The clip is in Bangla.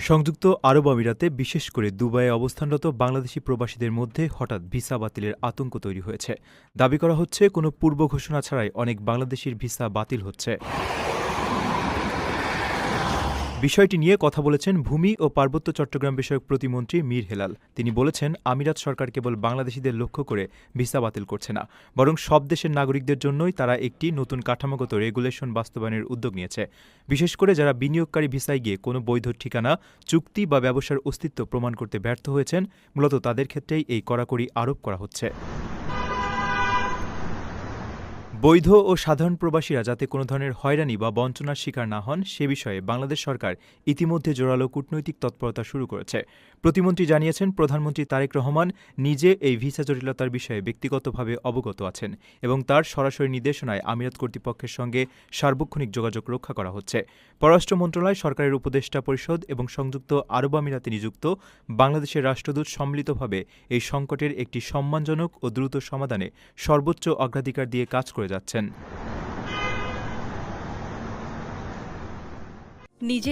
সংযুক্ত আরব আমিরাতে বিশেষ করে দুবাইয়ে অবস্থানরত বাংলাদেশি প্রবাসীদের মধ্যে হঠাৎ ভিসা বাতিলের আতঙ্ক তৈরি হয়েছে। দাবি করা হচ্ছে, কোনো পূর্ব ঘোষণা ছাড়াই অনেক বাংলাদেশির ভিসা বাতিল হচ্ছে। বিষয়টি নিয়ে কথা বলেছেন ভূমি ও পার্বত্য চট্টগ্রাম বিষয়ক প্রতিমন্ত্রী মীর হেলাল। তিনি বলেছেন, আমিরাত সরকার কেবল বাংলাদেশিদের লক্ষ্য করে ভিসা বাতিল করছে না, বরং সব দেশের নাগরিকদের জন্যই তারা একটি নতুন কাঠামোগত রেগুলেশন বাস্তবায়নের উদ্যোগ নিয়েছে। বিশেষ করে যারা বিনিয়োগকারী ভিসায় গিয়ে কোনো বৈধ ঠিকানা, চুক্তি বা ব্যবসার অস্তিত্ব প্রমাণ করতে ব্যর্থ হয়েছেন, মূলত তাদের ক্ষেত্রেই এই কড়াকড়ি আরোপ করা হচ্ছে। বৈধ ও সাধারণ প্রবাসীরা যাতে কোনো ধরনের হয়রানি বা বঞ্চনার শিকার না হন, সে বিষয়ে বাংলাদেশ সরকার ইতিমধ্যে জোরালো কূটনৈতিক তৎপরতা শুরু করেছে। প্রতিমন্ত্রী জানিয়েছেন, প্রধানমন্ত্রী তারেক রহমান নিজে এই ভিসা জটিলতার বিষয়ে ব্যক্তিগতভাবে অবগত আছেন এবং তার সরাসরি নির্দেশনায় আমিরাত কর্তৃপক্ষের সঙ্গে সার্বক্ষণিক যোগাযোগ রক্ষা করা হচ্ছে। পররাষ্ট্র মন্ত্রণালয়, সরকারের উপদেষ্টা পরিষদ এবং সংযুক্ত আরব আমিরাতে নিযুক্ত বাংলাদেশের রাষ্ট্রদূত সম্মিলিতভাবে এই সংকটের একটি সম্মানজনক ও দ্রুত সমাধানে সর্বোচ্চ অগ্রাধিকার দিয়ে কাজ করে যাচ্ছেন। নিজের